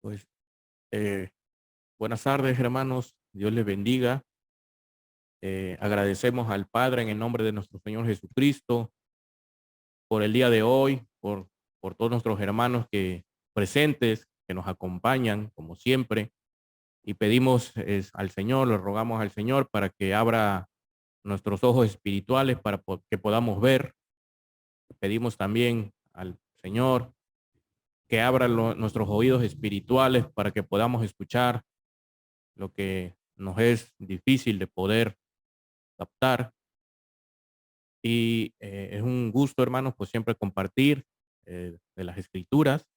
Pues buenas tardes, hermanos. Dios les bendiga. Agradecemos al Padre en el nombre de nuestro Señor Jesucristo por el día de hoy, por todos nuestros hermanos que presentes, que nos acompañan como siempre. Y pedimos al Señor, le rogamos al Señor para que abra nuestros ojos espirituales para que podamos ver. Pedimos también al Señor que abra nuestros oídos espirituales para que podamos escuchar lo que nos es difícil de poder captar. Y es un gusto, hermanos, pues siempre compartir de las escrituras.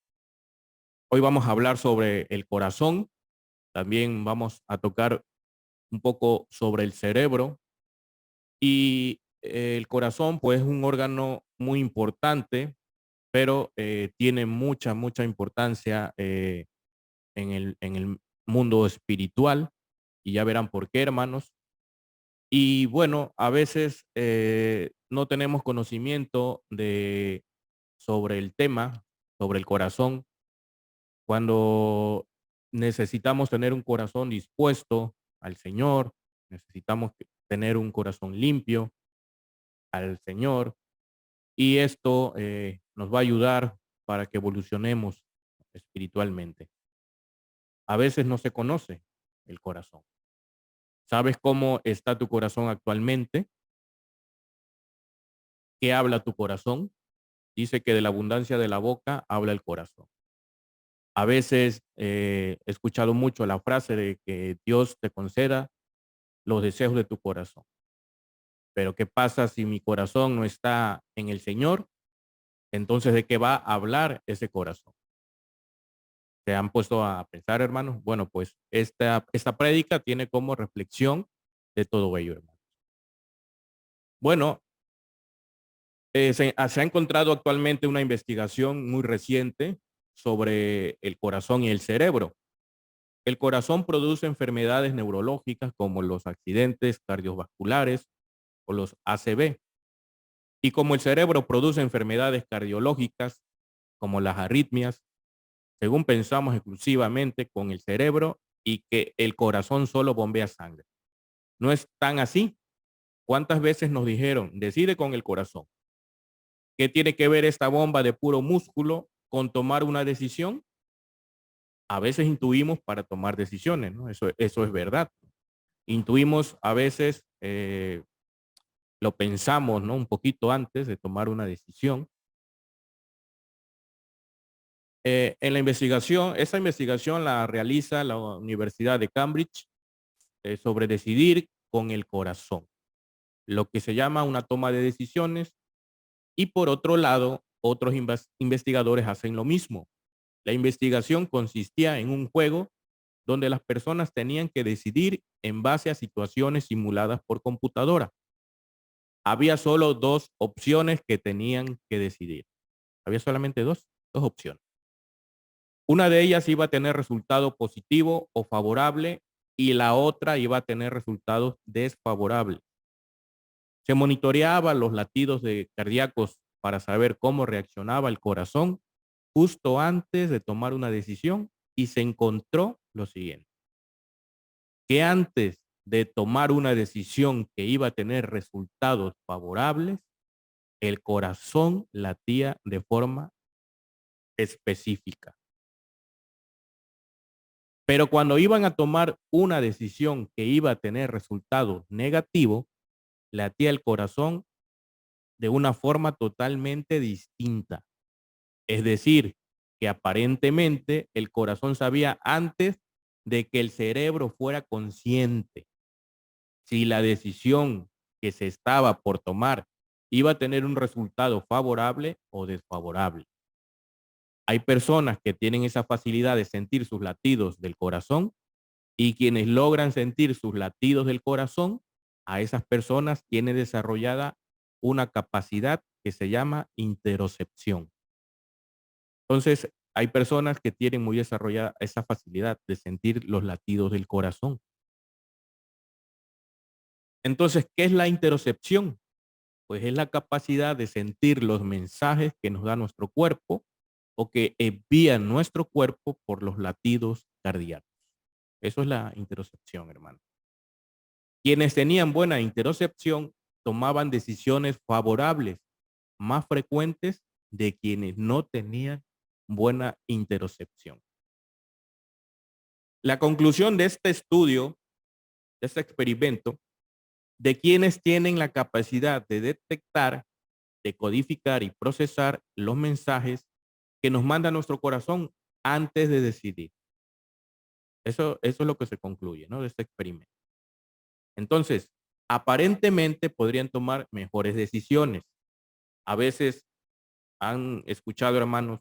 Hoy vamos a hablar sobre el corazón. También vamos a tocar un poco sobre el cerebro. Y el corazón, pues, es un órgano muy importante, pero tiene mucha importancia en el mundo espiritual. Y ya verán por qué, hermanos. Y bueno, a veces no tenemos conocimiento sobre el tema, sobre el corazón, cuando necesitamos tener un corazón dispuesto al Señor, necesitamos tener un corazón limpio al Señor, y esto nos va a ayudar para que evolucionemos espiritualmente. A veces no se conoce el corazón. ¿Sabes cómo está tu corazón actualmente? ¿Qué habla tu corazón? Dice que de la abundancia de la boca habla el corazón. A veces he escuchado mucho la frase de que Dios te conceda los deseos de tu corazón. Pero ¿qué pasa si mi corazón no está en el Señor? Entonces, ¿de qué va a hablar ese corazón? ¿Se han puesto a pensar, hermanos? Bueno, pues esta prédica tiene como reflexión de todo ello, hermano. Bueno, se ha encontrado actualmente una investigación muy reciente sobre el corazón y el cerebro. El corazón produce enfermedades neurológicas como los accidentes cardiovasculares o los ACV. Y como el cerebro produce enfermedades cardiológicas como las arritmias, según pensamos exclusivamente con el cerebro y que el corazón solo bombea sangre. No es tan así. ¿Cuántas veces nos dijeron, decide con el corazón? ¿Qué tiene que ver esta bomba de puro músculo con tomar una decisión? A veces intuimos para tomar decisiones, ¿no? Eso es verdad. Intuimos a veces, lo pensamos, ¿no? Un poquito antes de tomar una decisión. En la investigación, esa investigación la realiza la Universidad de Cambridge sobre decidir con el corazón, lo que se llama una toma de decisiones. Y por otro lado, otros investigadores hacen lo mismo. La investigación consistía en un juego donde las personas tenían que decidir en base a situaciones simuladas por computadora. Había solo dos opciones que tenían que decidir. Había solamente dos opciones. Una de ellas iba a tener resultado positivo o favorable y la otra iba a tener resultados desfavorables. Se monitoreaba los latidos cardíacos para saber cómo reaccionaba el corazón justo antes de tomar una decisión y se encontró lo siguiente, que antes de tomar una decisión que iba a tener resultados favorables, el corazón latía de forma específica. Pero cuando iban a tomar una decisión que iba a tener resultados negativos, latía el corazón de una forma totalmente distinta. Es decir, que aparentemente el corazón sabía antes de que el cerebro fuera consciente si la decisión que se estaba por tomar iba a tener un resultado favorable o desfavorable. Hay personas que tienen esa facilidad de sentir sus latidos del corazón y quienes logran sentir sus latidos del corazón, a esas personas tiene desarrollada una capacidad que se llama interocepción. Entonces, hay personas que tienen muy desarrollada esa facilidad de sentir los latidos del corazón. Entonces, ¿qué es la interocepción? Pues es la capacidad de sentir los mensajes que nos da nuestro cuerpo o que envían nuestro cuerpo por los latidos cardíacos. Eso es la interocepción, hermano. Quienes tenían buena interocepción tomaban decisiones favorables más frecuentes de quienes no tenían buena interocepción. La conclusión de este estudio, de este experimento, de quienes tienen la capacidad de detectar, decodificar y procesar los mensajes que nos manda nuestro corazón antes de decidir. Eso es lo que se concluye, ¿no? De este experimento. Entonces, aparentemente podrían tomar mejores decisiones. A veces han escuchado, hermanos,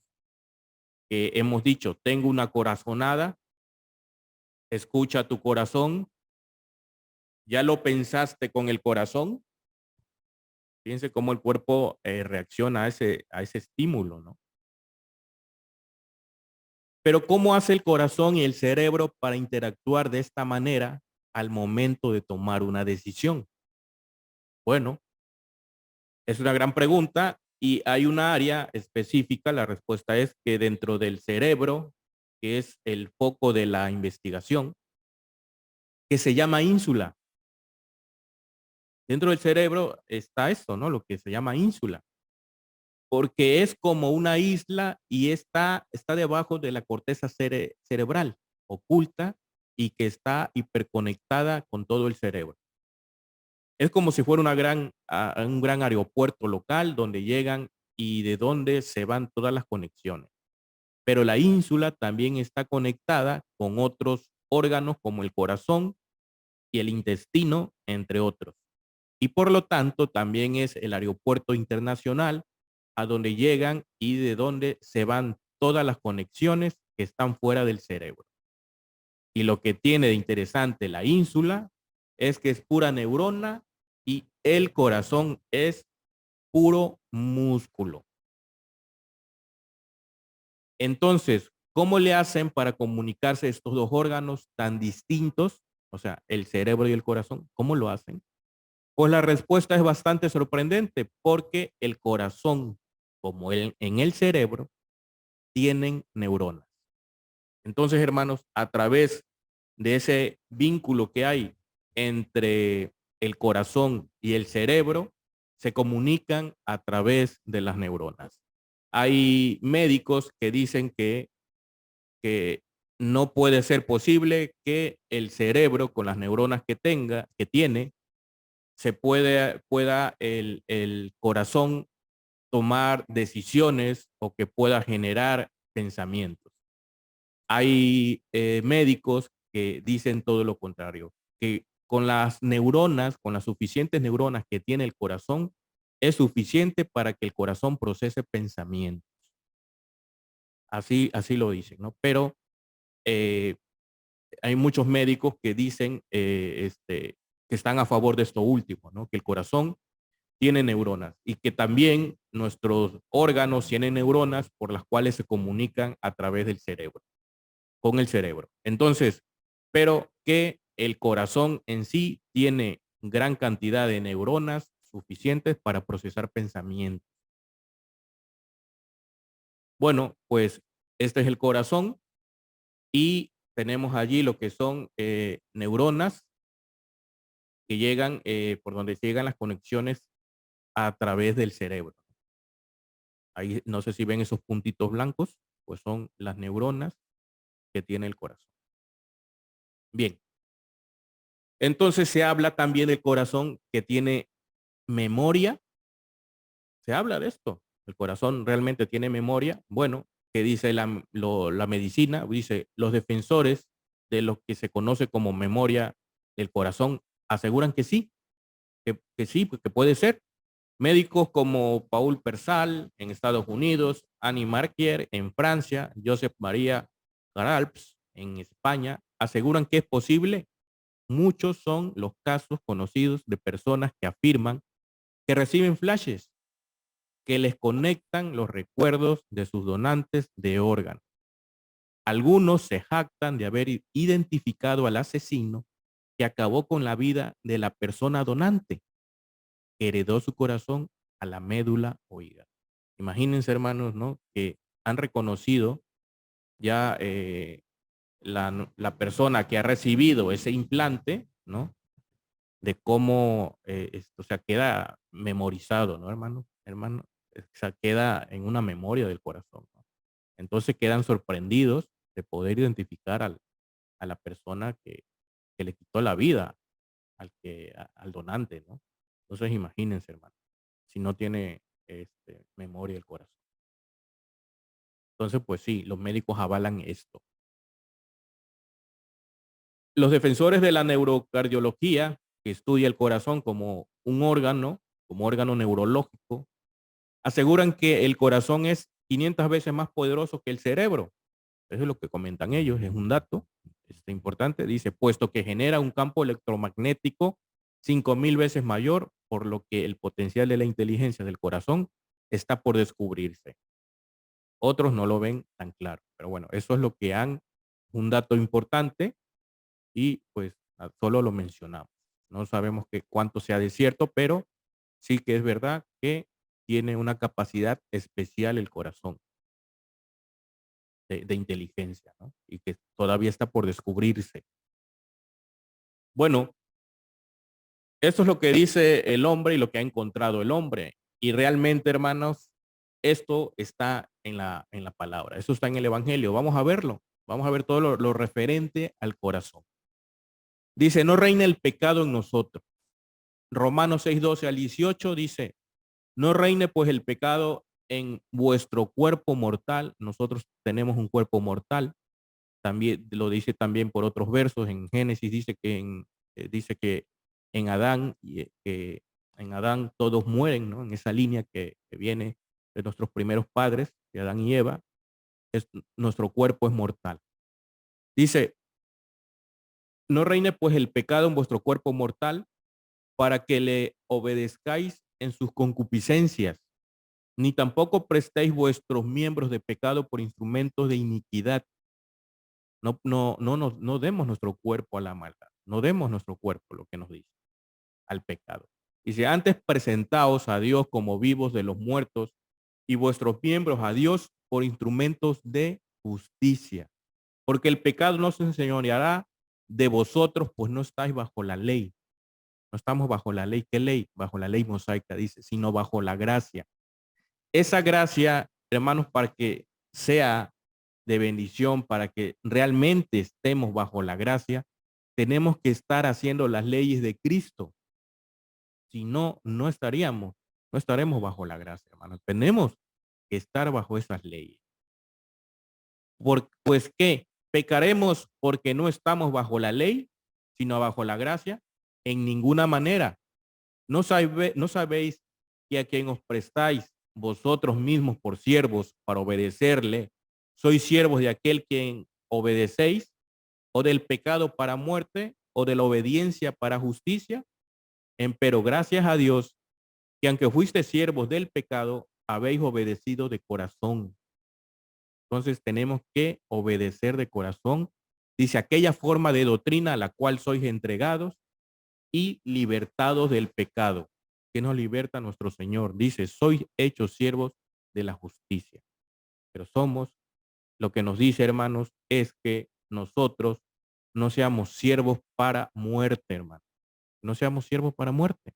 que hemos dicho, tengo una corazonada, escucha tu corazón, ya lo pensaste con el corazón. Fíjense cómo el cuerpo reacciona a ese estímulo, ¿no? Pero ¿cómo hace el corazón y el cerebro para interactuar de esta manera al momento de tomar una decisión? Bueno, es una gran pregunta y hay una área específica. La respuesta es que dentro del cerebro, que es el foco de la investigación, que se llama ínsula. Dentro del cerebro está esto, ¿no? Lo que se llama ínsula, porque es como una isla y está debajo de la corteza cerebral, oculta y que está hiperconectada con todo el cerebro. Es como si fuera un gran aeropuerto local donde llegan y de donde se van todas las conexiones. Pero la ínsula también está conectada con otros órganos como el corazón y el intestino, entre otros. Y por lo tanto también es el aeropuerto internacional a donde llegan y de donde se van todas las conexiones que están fuera del cerebro. Y lo que tiene de interesante la ínsula es que es pura neurona y el corazón es puro músculo. Entonces, ¿cómo le hacen para comunicarse estos dos órganos tan distintos? O sea, el cerebro y el corazón, ¿cómo lo hacen? Pues la respuesta es bastante sorprendente porque el corazón, como en el cerebro, tienen neuronas. Entonces, hermanos, a través de ese vínculo que hay entre el corazón y el cerebro, se comunican a través de las neuronas. Hay médicos que dicen que no puede ser posible que el cerebro, con las neuronas que tiene, pueda el corazón tomar decisiones o que pueda generar pensamientos. Hay médicos que dicen todo lo contrario, que con las neuronas, con las suficientes neuronas que tiene el corazón, es suficiente para que el corazón procese pensamientos. Así lo dicen, ¿no? Pero eh, hay muchos médicos que dicen que están a favor de esto último, ¿no? Que el corazón tiene neuronas y que también nuestros órganos tienen neuronas por las cuales se comunican a través del cerebro, con el cerebro. Entonces, pero que el corazón en sí tiene gran cantidad de neuronas suficientes para procesar pensamientos. Bueno, pues este es el corazón y tenemos allí lo que son neuronas que llegan por donde llegan las conexiones a través del cerebro. Ahí no sé si ven esos puntitos blancos, pues son las neuronas que tiene el corazón. Bien, entonces se habla también del corazón que tiene memoria. Se habla de esto. El corazón realmente tiene memoria. Bueno, que dice la medicina, dice los defensores de lo que se conoce como memoria del corazón aseguran que sí, que sí, que puede ser. Médicos como Paul Persal en Estados Unidos, Annie Marquier en Francia, Josep María Garalps en España, aseguran que es posible. Muchos son los casos conocidos de personas que afirman que reciben flashes que les conectan los recuerdos de sus donantes de órganos. Algunos se jactan de haber identificado al asesino que acabó con la vida de la persona donante, que heredó su corazón a la médula o hígado. Imagínense, hermanos, ¿no? Que han reconocido ya la persona que ha recibido ese implante, ¿no? De cómo esto, o sea, queda memorizado, ¿no, hermano? Hermano, o sea, queda en una memoria del corazón, ¿no? Entonces quedan sorprendidos de poder identificar a la persona que le quitó la vida al donante, ¿no? Entonces imagínense, hermano, si no tiene memoria el corazón. Entonces, pues sí, los médicos avalan esto. Los defensores de la neurocardiología, que estudia el corazón como órgano neurológico, aseguran que el corazón es 500 veces más poderoso que el cerebro. Eso es lo que comentan ellos, es un dato importante. Dice, puesto que genera un campo electromagnético 5000 veces mayor, por lo que el potencial de la inteligencia del corazón está por descubrirse. Otros no lo ven tan claro, pero bueno, eso es lo que un dato importante y pues solo lo mencionamos. No sabemos cuánto sea de cierto, pero sí que es verdad que tiene una capacidad especial el corazón de inteligencia, ¿no? Y que todavía está por descubrirse. Bueno, eso es lo que dice el hombre y lo que ha encontrado el hombre. Y realmente, hermanos, esto está en la palabra, eso está en el Evangelio. Vamos a verlo, vamos a ver todo lo referente al corazón. Dice, no reina el pecado en nosotros. Romanos 6:12 al 18 dice, no reine pues el pecado en vuestro cuerpo mortal. Nosotros tenemos un cuerpo mortal. También lo dice también por otros versos. En Génesis dice que en Adán, que en Adán todos mueren, ¿no? En esa línea que viene de nuestros primeros padres, de Adán y Eva, nuestro cuerpo es mortal. Dice, no reine pues el pecado en vuestro cuerpo mortal para que le obedezcáis en sus concupiscencias, ni tampoco prestéis vuestros miembros de pecado por instrumentos de iniquidad. No demos nuestro cuerpo a la maldad, no demos nuestro cuerpo, lo que nos dice, al pecado. Dice, antes presentaos a Dios como vivos de los muertos y vuestros miembros a Dios por instrumentos de justicia. Porque el pecado no se enseñoreará de vosotros, pues no estáis bajo la ley. No estamos bajo la ley. ¿Qué ley? Bajo la ley mosaica, dice, sino bajo la gracia. Esa gracia, hermanos, para que sea de bendición, para que realmente estemos bajo la gracia, tenemos que estar haciendo las leyes de Cristo. Si no, no estaremos bajo la gracia, hermanos. Tenemos que estar bajo esas leyes. Pues ¿qué? ¿Pecaremos porque no estamos bajo la ley, sino bajo la gracia? En ninguna manera. ¿No sabéis que a quien os prestáis vosotros mismos por siervos para obedecerle, sois siervos de aquel quien obedecéis, o del pecado para muerte, o de la obediencia para justicia? Empero gracias a Dios, que aunque fuiste siervos del pecado, habéis obedecido de corazón. Entonces tenemos que obedecer de corazón. Dice, aquella forma de doctrina a la cual sois entregados y libertados del pecado, que nos liberta nuestro Señor. Dice, sois hechos siervos de la justicia. Pero lo que nos dice, hermanos, es que nosotros no seamos siervos para muerte, hermano. No seamos siervos para muerte,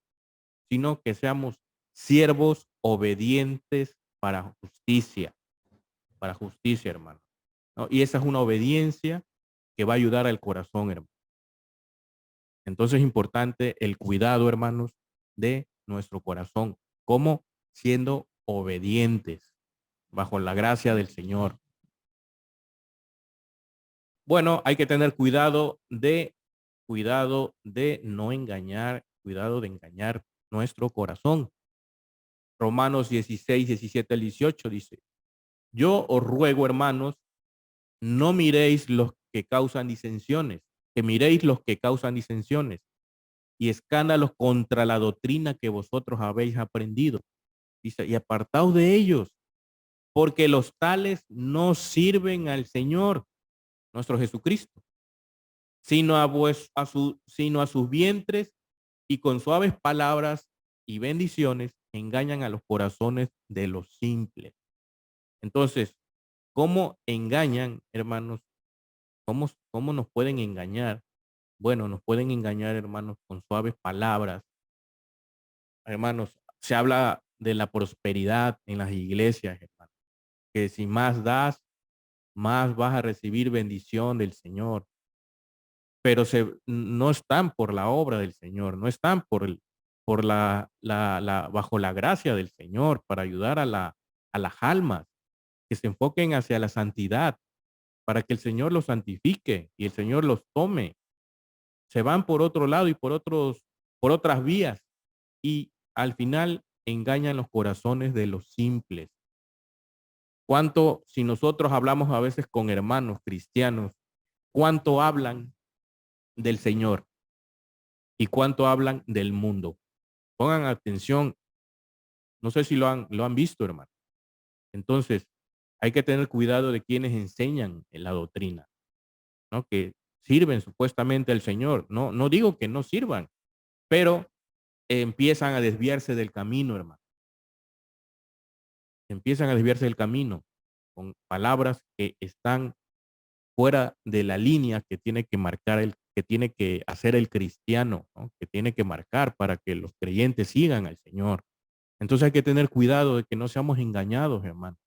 sino que seamos siervos obedientes para justicia, hermano, ¿no? Y esa es una obediencia que va a ayudar al corazón, hermano. Entonces es importante el cuidado, hermanos, de nuestro corazón, como siendo obedientes bajo la gracia del Señor. Bueno, hay que tener cuidado de no engañar, cuidado de engañar nuestro corazón. Romanos 16:17 al 18 dice, yo os ruego, hermanos, no miréis los que causan disensiones, que miréis los que causan disensiones y escándalos contra la doctrina que vosotros habéis aprendido. Dice, y apartaos de ellos, porque los tales no sirven al Señor, nuestro Jesucristo, sino a sus vientres, y con suaves palabras y bendiciones engañan a los corazones de los simples. Entonces, ¿Cómo engañan, hermanos? ¿Cómo nos pueden engañar? Bueno, nos pueden engañar, hermanos, con suaves palabras. Hermanos, se habla de la prosperidad en las iglesias, hermanos, que si más das, más vas a recibir bendición del Señor. Pero no están por la obra del Señor, no están por bajo la gracia del Señor para ayudar a las almas, que se enfoquen hacia la santidad, para que el Señor los santifique y el Señor los tome. Se van por otro lado y por otras vías, y al final engañan los corazones de los simples. ¿Cuánto, si nosotros hablamos a veces con hermanos cristianos, cuánto hablan del Señor y cuánto hablan del mundo? Pongan atención, no sé si lo han visto, hermano. Entonces, hay que tener cuidado de quienes enseñan en la doctrina, ¿no? Que sirven supuestamente al Señor. No digo que no sirvan, pero empiezan a desviarse del camino, hermano. Empiezan a desviarse del camino con palabras que están fuera de la línea que tiene que marcar que tiene que hacer el cristiano, ¿no? Que tiene que marcar para que los creyentes sigan al Señor. Entonces hay que tener cuidado de que no seamos engañados, hermano.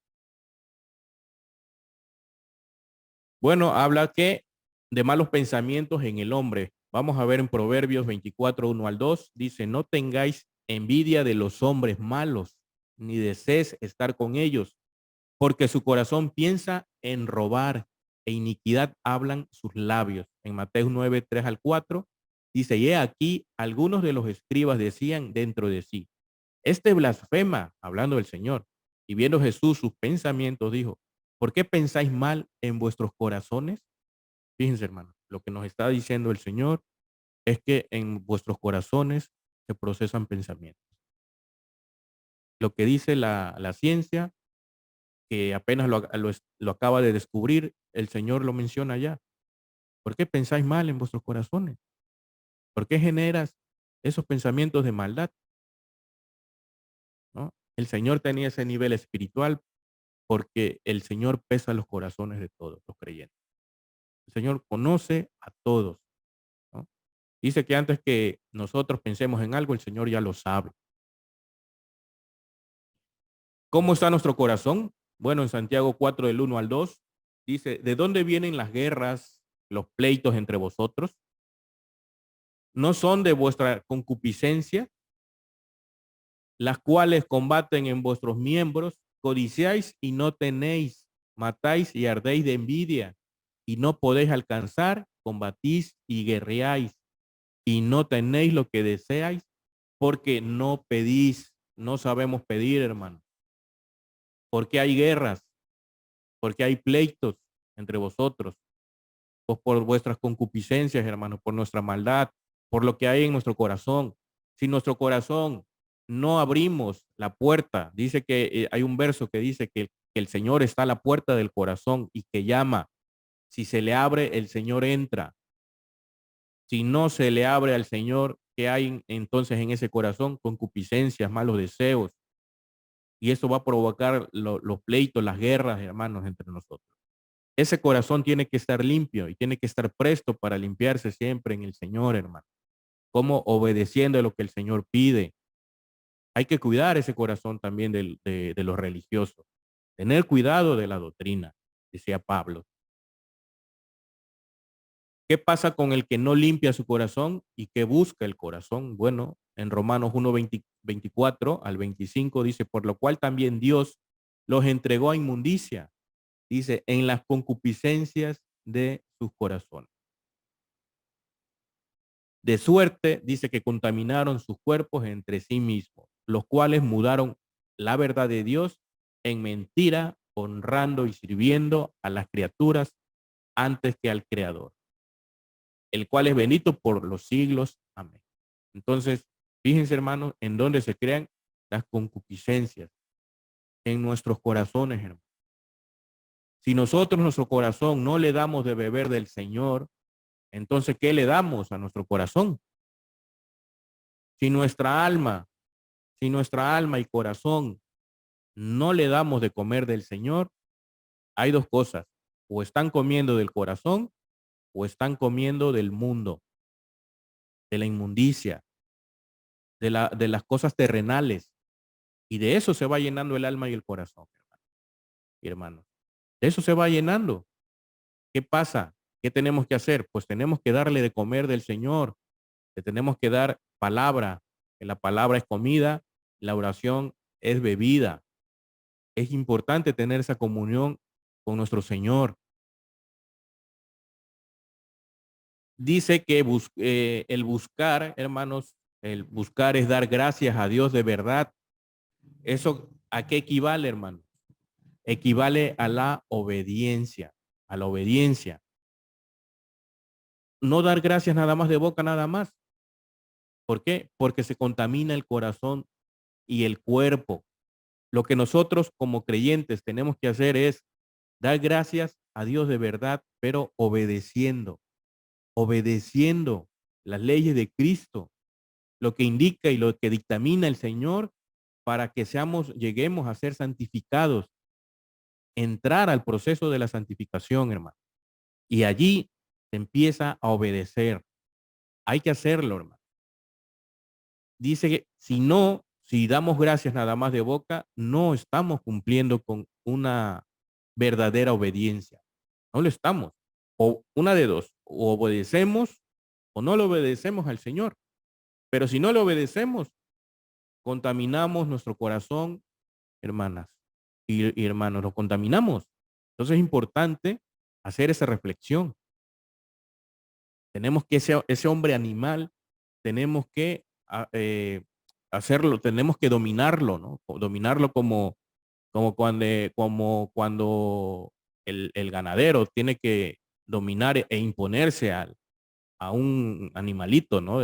Bueno, habla que de malos pensamientos en el hombre. Vamos a ver en Proverbios 24, 1 al 2. Dice, no tengáis envidia de los hombres malos, ni desees estar con ellos, porque su corazón piensa en robar e iniquidad hablan sus labios. En Mateo 9, 3 al 4, dice, y he aquí, algunos de los escribas decían dentro de sí, este blasfema, hablando del Señor. Y viendo Jesús sus pensamientos, dijo, ¿por qué pensáis mal en vuestros corazones? Fíjense, hermano, lo que nos está diciendo el Señor es que en vuestros corazones se procesan pensamientos. Lo que dice la ciencia, que apenas lo acaba de descubrir, el Señor lo menciona ya. ¿Por qué pensáis mal en vuestros corazones? ¿Por qué generas esos pensamientos de maldad? ¿No? El Señor tenía ese nivel espiritual porque el Señor pesa los corazones de todos los creyentes. El Señor conoce a todos, ¿no? Dice que antes que nosotros pensemos en algo, el Señor ya lo sabe. ¿Cómo está nuestro corazón? Bueno, en Santiago 4 del 1 al 2 dice, ¿de dónde vienen las guerras, los pleitos entre vosotros? ¿No son de vuestra concupiscencia, las cuales combaten en vuestros miembros? Codiciáis y no tenéis, matáis y ardéis de envidia, y no podéis alcanzar, combatís y guerreáis, y no tenéis lo que deseáis, porque no pedís. No sabemos pedir, hermano. Porque hay guerras, porque hay pleitos entre vosotros, pues por vuestras concupiscencias, hermano, por nuestra maldad, por lo que hay en nuestro corazón. Si nuestro corazón no abrimos la puerta, dice que hay un verso que dice que el Señor está a la puerta del corazón y que llama. Si se le abre, el Señor entra. Si no se le abre al Señor, ¿qué hay entonces en ese corazón? Concupiscencias, malos deseos. Y eso va a provocar los pleitos, las guerras, hermanos, entre nosotros. Ese corazón tiene que estar limpio y tiene que estar presto para limpiarse siempre en el Señor, hermano. Como obedeciendo a lo que el Señor pide. Hay que cuidar ese corazón también de los religiosos. Tener cuidado de la doctrina, decía Pablo. ¿Qué pasa con el que no limpia su corazón y que busca el corazón? Bueno, en Romanos 1, 24 al 25 dice, por lo cual también Dios los entregó a inmundicia, dice, en las concupiscencias de sus corazones. De suerte, dice que contaminaron sus cuerpos entre sí mismos, los cuales mudaron la verdad de Dios en mentira, honrando y sirviendo a las criaturas antes que al Creador, el cual es bendito por los siglos. Amén. Entonces, fíjense, hermanos, en dónde se crean las concupiscencias, en nuestros corazones, hermanos. Si nosotros nuestro corazón no le damos de beber del Señor, entonces, ¿qué le damos a nuestro corazón? Si nuestra alma, si nuestra alma y corazón no le damos de comer del Señor, hay dos cosas, o están comiendo del corazón o están comiendo del mundo, de la inmundicia, de las cosas terrenales, y de eso se va llenando el alma y el corazón, hermano y hermanos. De eso se va llenando. ¿Qué pasa? ¿Qué tenemos que hacer? Pues tenemos que darle de comer del Señor, le tenemos que dar palabra, que la palabra es comida, la oración es bebida. Es importante tener esa comunión con nuestro Señor. Dice que el buscar, hermanos, el buscar es dar gracias a Dios de verdad. ¿Eso a qué equivale, hermano? Equivale a la obediencia, a la obediencia. No dar gracias nada más de boca, nada más. ¿Por qué? Porque se contamina el corazón y el cuerpo. Lo que nosotros como creyentes tenemos que hacer es dar gracias a Dios de verdad, pero obedeciendo las leyes de Cristo, lo que indica y lo que dictamina el Señor para que lleguemos a ser santificados, entrar al proceso de la santificación, hermano. Y allí se empieza a obedecer. Hay que hacerlo, hermano. Dice que si damos gracias nada más de boca, no estamos cumpliendo con una verdadera obediencia. No lo estamos. O una de dos, o obedecemos o no le obedecemos al Señor. Pero si no le obedecemos, contaminamos nuestro corazón, hermanas y hermanos, lo contaminamos. Entonces es importante hacer esa reflexión. Tenemos que ese hombre animal, tenemos que hacerlo, tenemos que dominarlo, ¿no? Dominarlo como cuando el ganadero tiene que dominar e imponerse a un animalito, ¿no?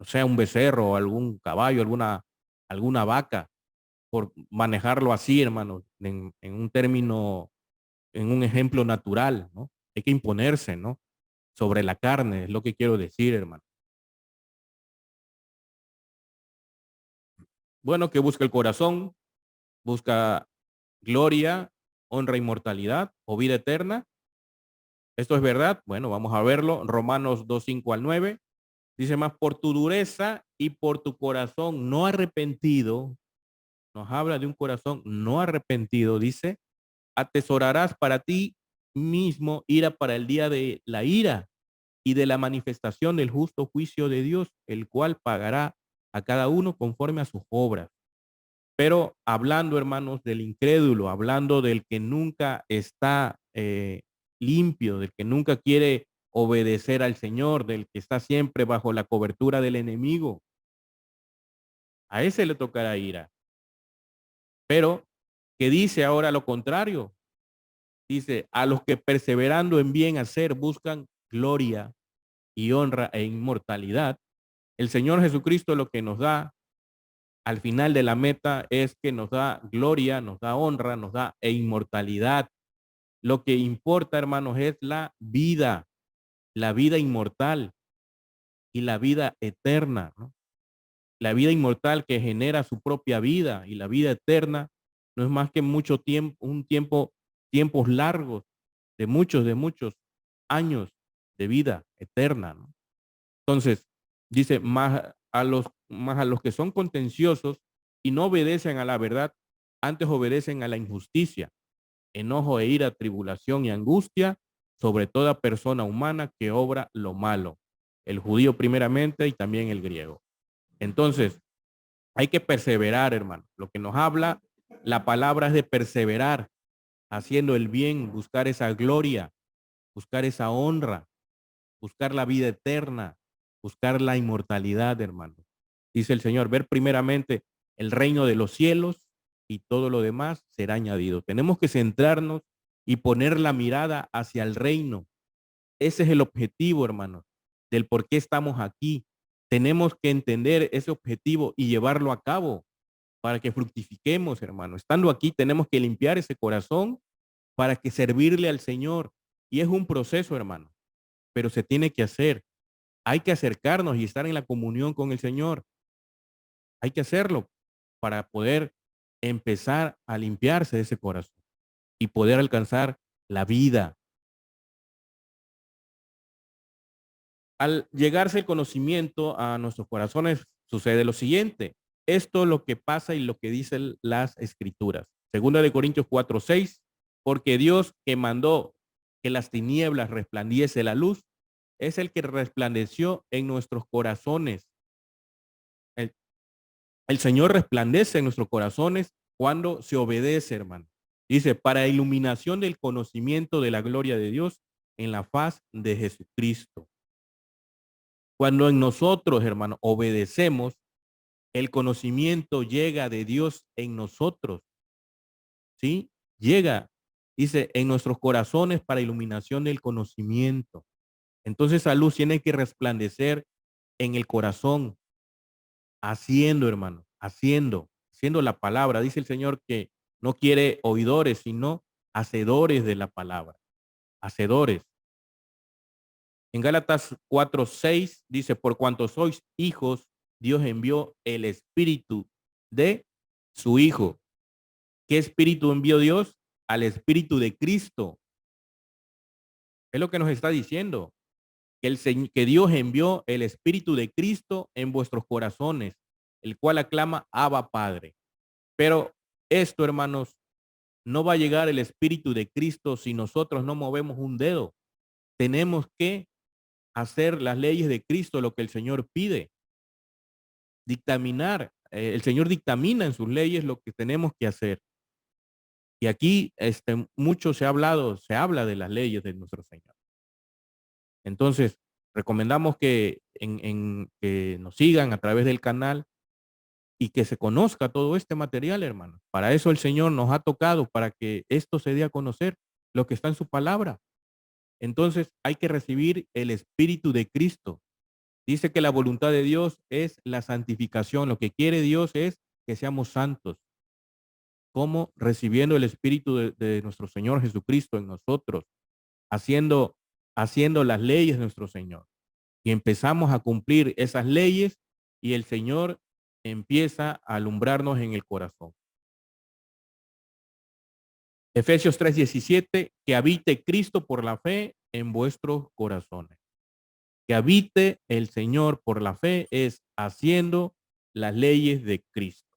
O sea, un becerro, algún caballo, alguna vaca, por manejarlo así, hermano, en un término, en un ejemplo natural, ¿no? Hay que imponerse, ¿no? Sobre la carne, es lo que quiero decir, hermano. Bueno, que busca el corazón, busca gloria, honra, inmortalidad o vida eterna. ¿Esto es verdad? Bueno, vamos a verlo. Romanos 2:5 al 9. Dice más, por tu dureza y por tu corazón no arrepentido, nos habla de un corazón no arrepentido, dice, atesorarás para ti mismo ira para el día de la ira y de la manifestación del justo juicio de Dios, el cual pagará a cada uno conforme a sus obras. Pero hablando, hermanos, del incrédulo, hablando del que nunca está limpio, del que nunca quiere obedecer al Señor, del que está siempre bajo la cobertura del enemigo, a ese le tocará ira. Pero que dice ahora lo contrario, dice, a los que perseverando en bien hacer buscan gloria y honra e inmortalidad, el Señor Jesucristo lo que nos da al final de la meta es que nos da gloria, nos da honra, nos da inmortalidad. Lo que importa, hermanos, es la vida inmortal y la vida eterna, ¿no? La vida inmortal que genera su propia vida y la vida eterna no es más que mucho tiempo, tiempos largos de muchos años de vida eterna, ¿no? Entonces, dice, más a los que son contenciosos y no obedecen a la verdad, antes obedecen a la injusticia, enojo e ira, tribulación y angustia sobre toda persona humana que obra lo malo, el judío primeramente y también el griego. Entonces, hay que perseverar, hermano. Lo que nos habla la palabra es de perseverar, haciendo el bien, buscar esa gloria, buscar esa honra, buscar la vida eterna, buscar la inmortalidad, hermano. Dice el Señor, ver primeramente el reino de los cielos y todo lo demás será añadido. Tenemos que centrarnos y poner la mirada hacia el reino. Ese es el objetivo, hermano, del por qué estamos aquí. Tenemos que entender ese objetivo y llevarlo a cabo para que fructifiquemos, hermano. Estando aquí, tenemos que limpiar ese corazón para que servirle al Señor. Y es un proceso, hermano, pero se tiene que hacer. Hay que acercarnos y estar en la comunión con el Señor. Hay que hacerlo para poder empezar a limpiarse de ese corazón. y poder alcanzar la vida. Al llegarse el conocimiento a nuestros corazones, sucede lo siguiente. Esto es lo que pasa y lo que dicen las escrituras. Segunda de Corintios 4:6, porque Dios que mandó que las tinieblas resplandiese la luz, es el que resplandeció en nuestros corazones. El, el Señor resplandece en nuestros corazones cuando se obedece, hermano. Dice, para iluminación del conocimiento de la gloria de Dios en la faz de Jesucristo. Cuando en nosotros, hermano, obedecemos, el conocimiento llega de Dios en nosotros, ¿sí? Llega, dice, en nuestros corazones para iluminación del conocimiento. Entonces esa luz tiene que resplandecer en el corazón, haciendo, hermano, haciendo la palabra. Dice el Señor que no quiere oidores, sino hacedores de la palabra, hacedores. En Gálatas 4:6 dice, por cuanto sois hijos, Dios envió el espíritu de su Hijo. ¿Qué espíritu envió Dios? Al espíritu de Cristo. Es lo que nos está diciendo. Que Dios envió el espíritu de Cristo en vuestros corazones, el cual aclama Abba Padre. Pero esto, hermanos, no va a llegar el espíritu de Cristo si nosotros no movemos un dedo. Tenemos que hacer las leyes de Cristo, lo que el Señor pide. Dictaminar, el Señor dictamina en sus leyes lo que tenemos que hacer. Y aquí mucho se habla de las leyes de nuestro Señor. Entonces, recomendamos que nos sigan a través del canal y que se conozca todo este material, hermano. Para eso el Señor nos ha tocado, para que esto se dé a conocer, lo que está en su palabra. Entonces, hay que recibir el Espíritu de Cristo. Dice que la voluntad de Dios es la santificación. Lo que quiere Dios es que seamos santos, como recibiendo el Espíritu de nuestro Señor Jesucristo en nosotros, haciendo, haciendo las leyes de nuestro Señor. Y empezamos a cumplir esas leyes y el Señor empieza a alumbrarnos en el corazón. Efesios 3:17, que habite Cristo por la fe en vuestros corazones. Que habite el Señor por la fe es haciendo las leyes de Cristo.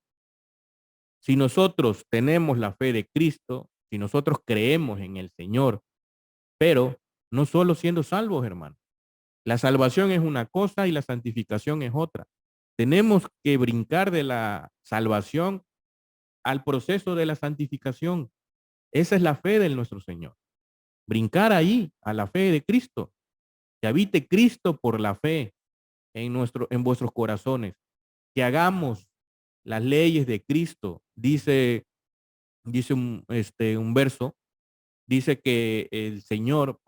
Si nosotros tenemos la fe de Cristo, si nosotros creemos en el Señor, pero no solo siendo salvos, hermano. La salvación es una cosa y la santificación es otra. Tenemos que brincar de la salvación al proceso de la santificación. Esa es la fe de nuestro Señor. Brincar ahí a la fe de Cristo. Que habite Cristo por la fe en vuestros corazones. Que hagamos las leyes de Cristo. Dice un verso, dice que el Señor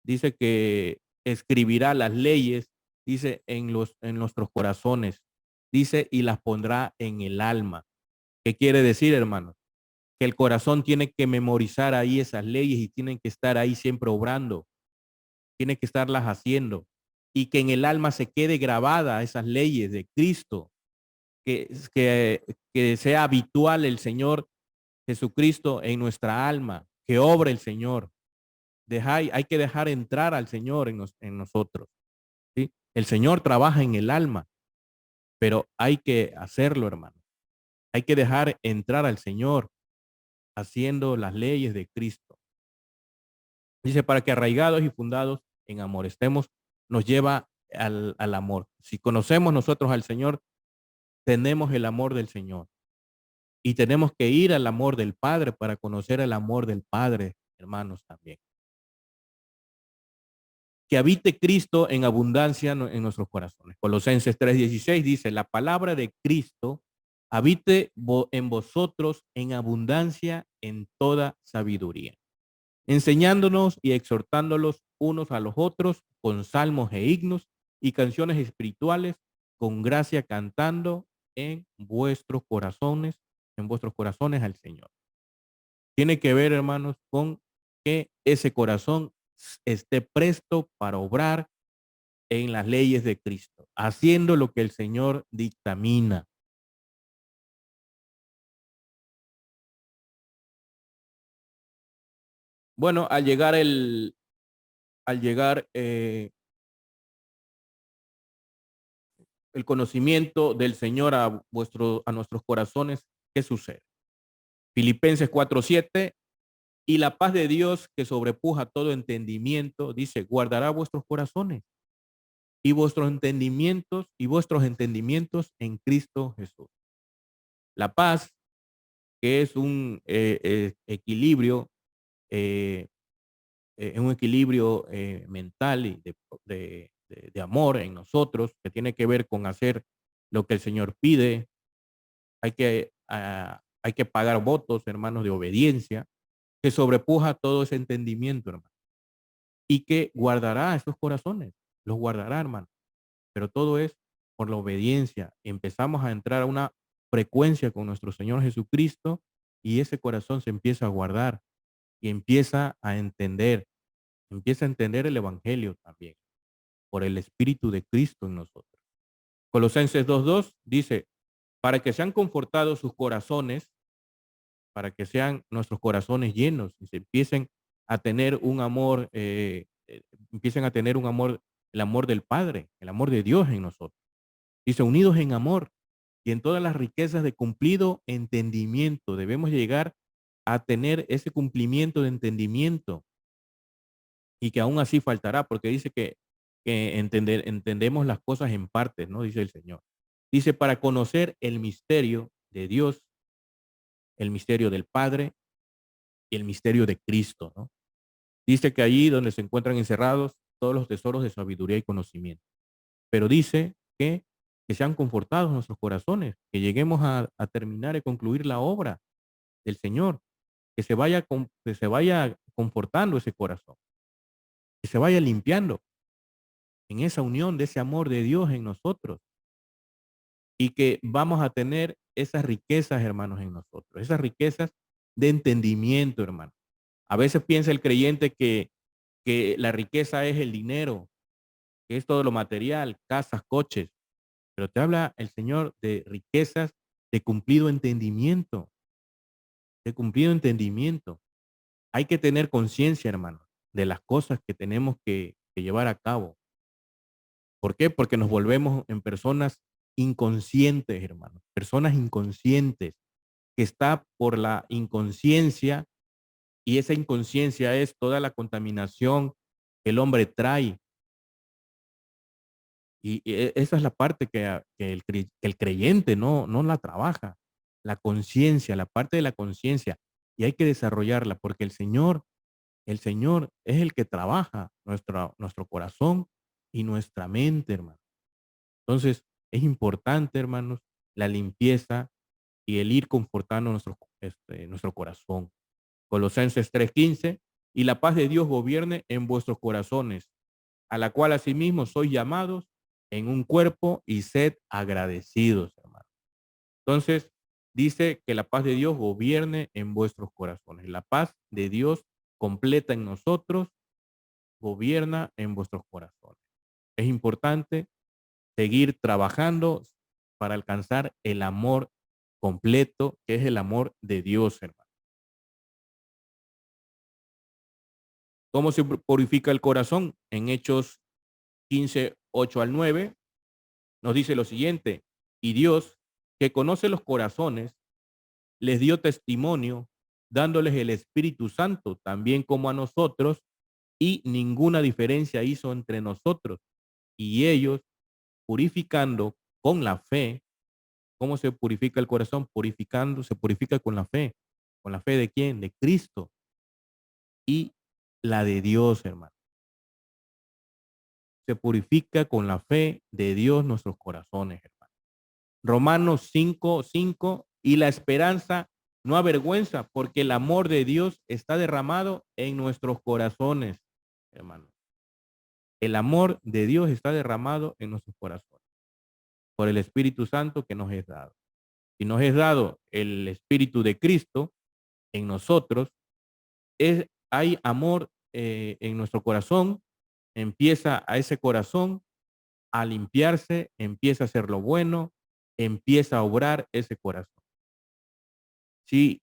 dice que escribirá las leyes, dice en nuestros corazones, dice y las pondrá en el alma. ¿Qué quiere decir, hermano? Que el corazón tiene que memorizar ahí esas leyes y tienen que estar ahí siempre obrando, tiene que estarlas haciendo y que en el alma se quede grabada esas leyes de Cristo, que sea habitual el Señor Jesucristo en nuestra alma, que obre el Señor. Hay que dejar entrar al Señor en nosotros. ¿Sí? El Señor trabaja en el alma, pero hay que hacerlo, hermano. Hay que dejar entrar al Señor haciendo las leyes de Cristo. Dice, para que arraigados y fundados en amor estemos, nos lleva al amor. Si conocemos nosotros al Señor, tenemos el amor del Señor. Y tenemos que ir al amor del Padre para conocer el amor del Padre, hermanos, también. Que habite Cristo en abundancia en nuestros corazones. Colosenses 3:16 dice, la palabra de Cristo habite en vosotros en abundancia en toda sabiduría, enseñándonos y exhortándolos unos a los otros con salmos e himnos y canciones espirituales, con gracia cantando en vuestros corazones al Señor. Tiene que ver, hermanos, con que ese corazón esté presto para obrar en las leyes de Cristo, haciendo lo que el Señor dictamina. Bueno, al llegar el conocimiento del Señor a nuestros corazones, ¿qué sucede? Filipenses 4:7, y la paz de Dios que sobrepuja todo entendimiento, dice, guardará vuestros corazones y vuestros entendimientos en Cristo Jesús. La paz, que es eh, un equilibrio mental y de amor en nosotros, que tiene que ver con hacer lo que el Señor pide. Hay que pagar votos, hermanos, de obediencia, que sobrepuja todo ese entendimiento, hermano, y que guardará esos corazones, los guardará, hermano. Pero todo es por la obediencia. Empezamos a entrar a una frecuencia con nuestro Señor Jesucristo y ese corazón se empieza a guardar y empieza a entender el Evangelio también, por el Espíritu de Cristo en nosotros. Colosenses 2:2 dice, para que sean confortados sus corazones, para que sean nuestros corazones llenos y se empiecen a tener un amor, empiecen a tener un amor, el amor del Padre, el amor de Dios en nosotros. Dice, unidos en amor y en todas las riquezas de cumplido entendimiento. Debemos llegar a tener ese cumplimiento de entendimiento y que aún así faltará, porque dice que entendemos las cosas en partes, ¿no? Dice el Señor. Dice, para conocer el misterio de Dios, el misterio del Padre y el misterio de Cristo, ¿no? Dice que allí donde se encuentran encerrados todos los tesoros de sabiduría y conocimiento. Pero dice que sean confortados nuestros corazones, que lleguemos a terminar y concluir la obra del Señor, que se vaya confortando ese corazón, que se vaya limpiando en esa unión de ese amor de Dios en nosotros y que vamos a tener esas riquezas, hermanos, en nosotros, esas riquezas de entendimiento, hermano. A veces piensa el creyente que la riqueza es el dinero, que es todo lo material, casas, coches, pero te habla el Señor de riquezas de cumplido entendimiento, de cumplido entendimiento. Hay que tener conciencia, hermano, de las cosas que tenemos que llevar a cabo. ¿Por qué? Porque nos volvemos en personas inconscientes, hermano, personas inconscientes, que está por la inconsciencia y esa inconsciencia es toda la contaminación que el hombre trae. Y esa es la parte que el creyente no la trabaja, la conciencia, la parte de la conciencia, y hay que desarrollarla porque el Señor es el que trabaja nuestro corazón y nuestra mente, hermano. Entonces, es importante, hermanos, la limpieza y el ir confortando nuestro corazón. Colosenses 3:15, y la paz de Dios gobierne en vuestros corazones, a la cual asimismo sois llamados en un cuerpo y sed agradecidos, hermano. Entonces, dice que la paz de Dios gobierne en vuestros corazones. La paz de Dios completa en nosotros, gobierna en vuestros corazones. Es importante seguir trabajando para alcanzar el amor completo, que es el amor de Dios, hermano. ¿Cómo se purifica el corazón? En Hechos 15:8 al 9 nos dice lo siguiente, y Dios, que conoce los corazones, les dio testimonio, dándoles el Espíritu Santo, también como a nosotros, y ninguna diferencia hizo entre nosotros y ellos, purificando con la fe. ¿Cómo se purifica el corazón? Purificando, se purifica con la fe. ¿Con la fe de quién? De Cristo y la de Dios, hermano. Se purifica con la fe de Dios nuestros corazones, hermano. Romanos 5:5, y la esperanza no avergüenza, porque el amor de Dios está derramado en nuestros corazones, hermano. El amor de Dios está derramado en nuestros corazones por el Espíritu Santo que nos es dado. Si nos es dado el Espíritu de Cristo en nosotros, hay amor en nuestro corazón, empieza a ese corazón a limpiarse, empieza a hacer lo bueno, empieza a obrar ese corazón. Si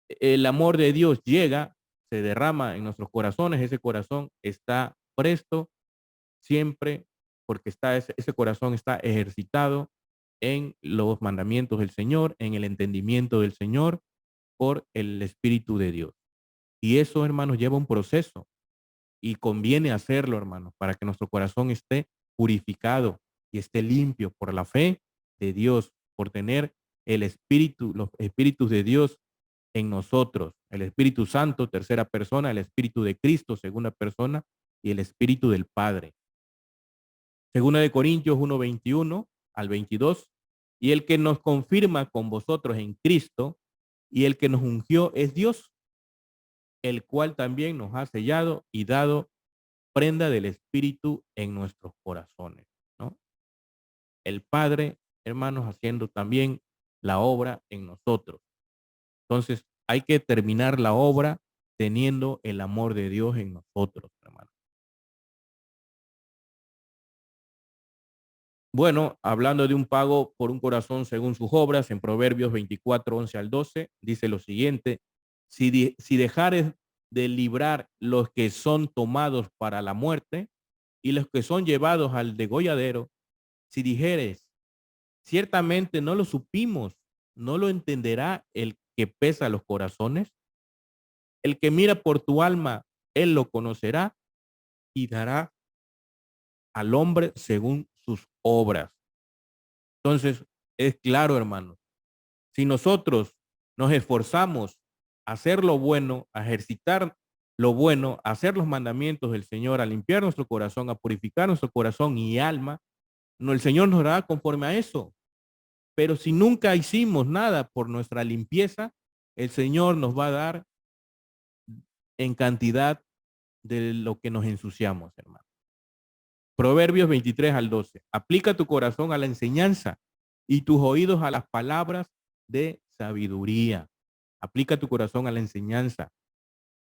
el amor de Dios llega, se derrama en nuestros corazones, ese corazón está presto siempre porque ese corazón está ejercitado en los mandamientos del Señor, en el entendimiento del Señor por el Espíritu de Dios. Y eso, hermanos, lleva un proceso y conviene hacerlo, hermanos, para que nuestro corazón esté purificado y esté limpio por la fe de Dios, por tener el Espíritu, los Espíritus de Dios en nosotros, el Espíritu Santo, tercera persona, el Espíritu de Cristo, segunda persona, y el Espíritu del Padre. Segunda de Corintios 1:21 al 22, y el que nos confirma con vosotros en Cristo y el que nos ungió es Dios, el cual también nos ha sellado y dado prenda del Espíritu en nuestros corazones, ¿no? El Padre, hermanos, haciendo también la obra en nosotros. Entonces, hay que terminar la obra teniendo el amor de Dios en nosotros, hermanos. Bueno, hablando de un pago por un corazón según sus obras, en Proverbios 24:11 al 12, dice lo siguiente: si dejares de librar los que son tomados para la muerte y los que son llevados al degolladero, si dijeres, ciertamente no lo supimos, no lo entenderá el que pesa los corazones, el que mira por tu alma, él lo conocerá y dará al hombre según sus obras. Entonces, es claro, hermano, si nosotros nos esforzamos a hacer lo bueno, a ejercitar lo bueno, a hacer los mandamientos del Señor, a limpiar nuestro corazón, a purificar nuestro corazón y alma, no, el Señor nos dará conforme a eso. Pero si nunca hicimos nada por nuestra limpieza, el Señor nos va a dar en cantidad de lo que nos ensuciamos, hermano. Proverbios 23 al 12. Aplica tu corazón a la enseñanza y tus oídos a las palabras de sabiduría. Aplica tu corazón a la enseñanza.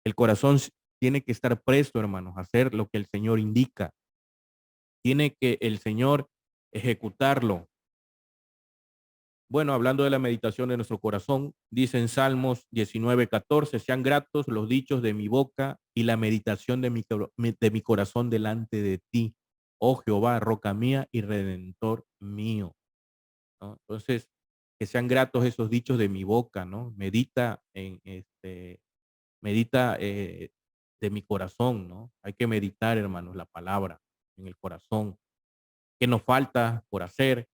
El corazón tiene que estar presto, hermanos, a hacer lo que el Señor indica. Tiene que el Señor ejecutarlo. Bueno, hablando de la meditación de nuestro corazón, dice en Salmos 19:14, sean gratos los dichos de mi boca y la meditación de mi corazón delante de ti, oh Jehová, roca mía y redentor mío, ¿no? Entonces, que sean gratos esos dichos de mi boca, ¿no? Medita de mi corazón, ¿no? Hay que meditar, hermanos, la palabra en el corazón. ¿Qué nos falta por hacer?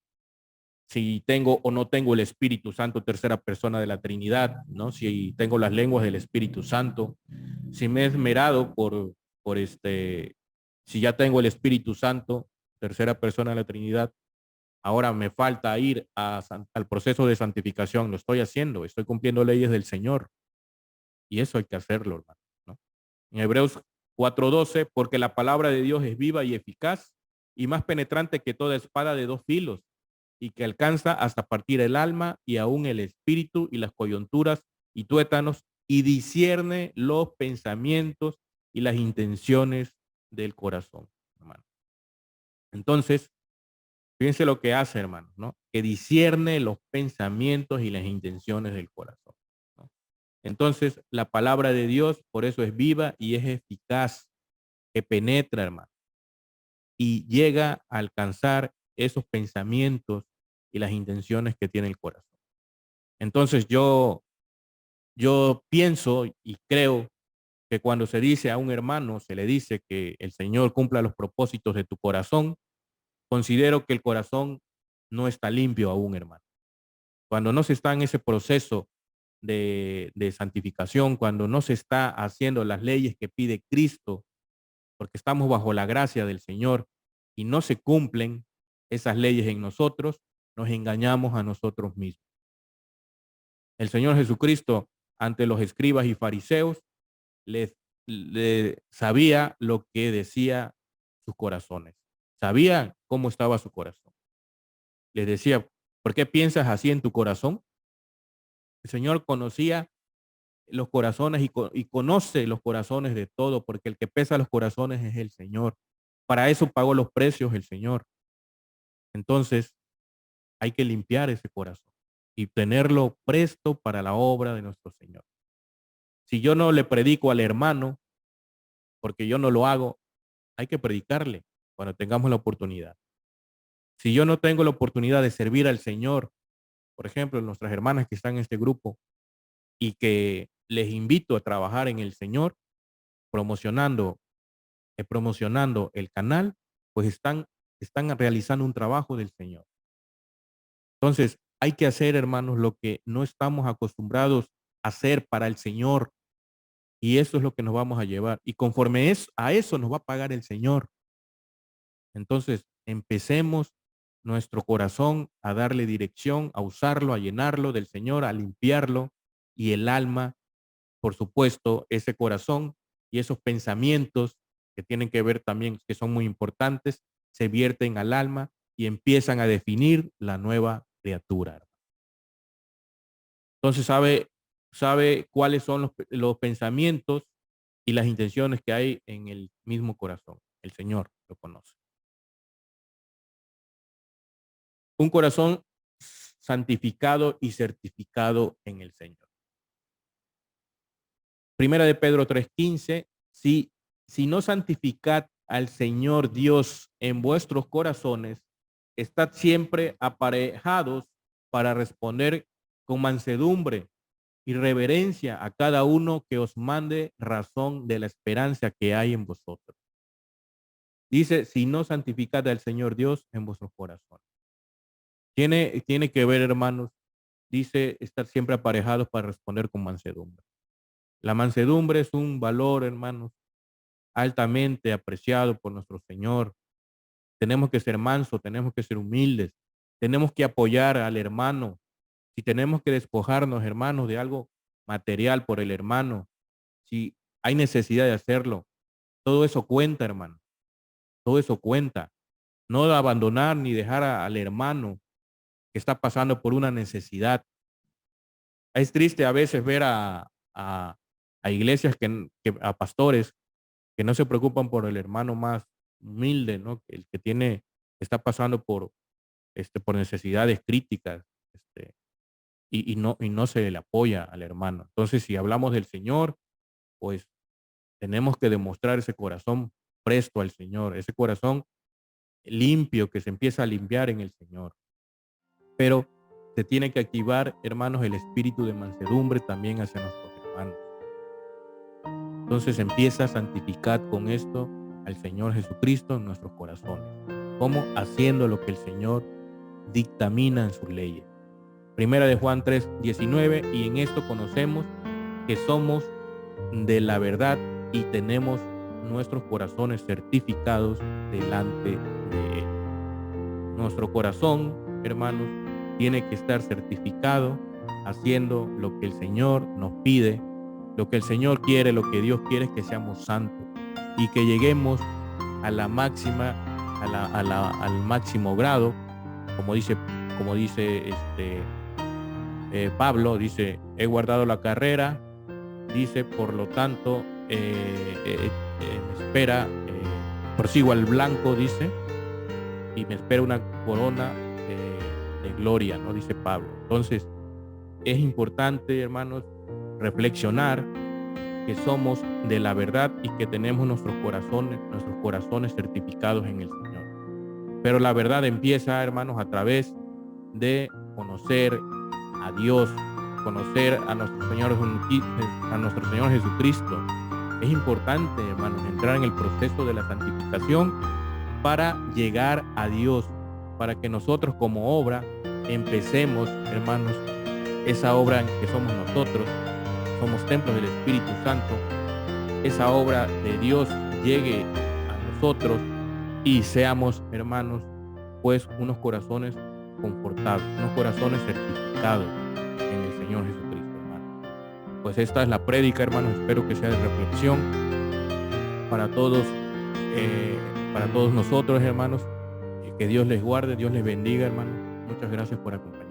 Si tengo o no tengo el Espíritu Santo, tercera persona de la Trinidad, ¿no? Si tengo las lenguas del Espíritu Santo, si me he esmerado por si ya tengo el Espíritu Santo, tercera persona de la Trinidad, ahora me falta ir al proceso de santificación, lo estoy haciendo, estoy cumpliendo leyes del Señor y eso hay que hacerlo, hermano, ¿no? En Hebreos 4:12, porque la palabra de Dios es viva y eficaz y más penetrante que toda espada de dos filos y que alcanza hasta partir el alma y aún el espíritu y las coyunturas y tuétanos y discierne los pensamientos y las intenciones del corazón, hermano. Entonces, fíjense lo que hace, hermano, ¿no? Que discierne los pensamientos y las intenciones del corazón, ¿no? Entonces, la palabra de Dios, por eso es viva y es eficaz, que penetra, hermano, y llega a alcanzar esos pensamientos y las intenciones que tiene el corazón. Entonces, yo pienso y creo que cuando se dice a un hermano, se le dice que el Señor cumpla los propósitos de tu corazón, considero que el corazón no está limpio aún, hermano. Cuando no se está en ese proceso de santificación, cuando no se está haciendo las leyes que pide Cristo, porque estamos bajo la gracia del Señor y no se cumplen esas leyes en nosotros, nos engañamos a nosotros mismos. El Señor Jesucristo, ante los escribas y fariseos, les, sabía lo que decía sus corazones, sabía cómo estaba su corazón. Les decía, ¿por qué piensas así en tu corazón? El Señor conocía los corazones y conoce los corazones de todo, porque el que pesa los corazones es el Señor. Para eso pagó los precios el Señor. Entonces, hay que limpiar ese corazón y tenerlo presto para la obra de nuestro Señor. Si yo no le predico al hermano, porque yo no lo hago, hay que predicarle cuando tengamos la oportunidad. Si yo no tengo la oportunidad de servir al Señor, por ejemplo, nuestras hermanas que están en este grupo y que les invito a trabajar en el Señor, promocionando, promocionando el canal, pues están realizando un trabajo del Señor. Entonces, hay que hacer, hermanos, lo que no estamos acostumbrados a hacer para el Señor, y eso es lo que nos vamos a llevar. Y conforme a eso nos va a pagar el Señor. Entonces, empecemos nuestro corazón a darle dirección, a usarlo, a llenarlo del Señor, a limpiarlo, y el alma, por supuesto, ese corazón y esos pensamientos que tienen que ver también, que son muy importantes, se vierten al alma y empiezan a definir la nueva criatura. Entonces sabe cuáles son los pensamientos y las intenciones que hay en el mismo corazón. El Señor lo conoce. Un corazón santificado y certificado en el Señor. Primera de Pedro 3:15, si no santificad al Señor Dios en vuestros corazones, estad siempre aparejados para responder con mansedumbre y reverencia a cada uno que os mande razón de la esperanza que hay en vosotros. Dice, si no santificad al Señor Dios en vuestros corazones. Tiene que ver, hermanos, dice estar siempre aparejados para responder con mansedumbre. La mansedumbre es un valor, hermanos, altamente apreciado por nuestro Señor. Tenemos que ser mansos, tenemos que ser humildes, tenemos que apoyar al hermano. Si tenemos que despojarnos, hermanos, de algo material por el hermano, si hay necesidad de hacerlo, todo eso cuenta, hermano. Todo eso cuenta. No abandonar ni dejar al hermano que está pasando por una necesidad. Es triste a veces ver a iglesias a pastores que no se preocupan por el hermano más humilde, ¿no? El que está pasando por necesidades críticas, y no se le apoya al hermano. Entonces, si hablamos del Señor, pues tenemos que demostrar ese corazón presto al Señor, ese corazón limpio que se empieza a limpiar en el Señor. Pero se tiene que activar, hermanos, el espíritu de mansedumbre también hacia nuestros hermanos. Entonces empieza a santificar con esto al Señor Jesucristo en nuestros corazones. ¿Cómo? Haciendo lo que el Señor dictamina en sus leyes. Primera de Juan 3:19, y en esto conocemos que somos de la verdad y tenemos nuestros corazones certificados delante de Él. Nuestro corazón, hermanos, tiene que estar certificado haciendo lo que el Señor nos pide, lo que el Señor quiere, lo que Dios quiere es que seamos santos y que lleguemos a la máxima, al máximo grado, como dice Pablo, dice, he guardado la carrera, dice, por lo tanto, me espera, prosigo al blanco, dice, y me espera una corona de gloria, ¿no? Dice Pablo. Entonces, es importante, hermanos, reflexionar que somos de la verdad y que tenemos nuestros corazones certificados en el Señor. Pero la verdad empieza, hermanos, a través de conocer a Dios, conocer a nuestro Señor Jesucristo. Es importante, hermanos, entrar en el proceso de la santificación para llegar a Dios, para que nosotros como obra empecemos, hermanos, esa obra en que somos nosotros, somos templos del Espíritu Santo, esa obra de Dios llegue a nosotros y seamos, hermanos, pues unos corazones confortables, unos corazones certificados en el Señor Jesucristo, hermano. Pues esta es la prédica, hermanos, espero que sea de reflexión para todos nosotros, hermanos. Que Dios les guarde, Dios les bendiga, hermanos. Muchas gracias por acompañarnos.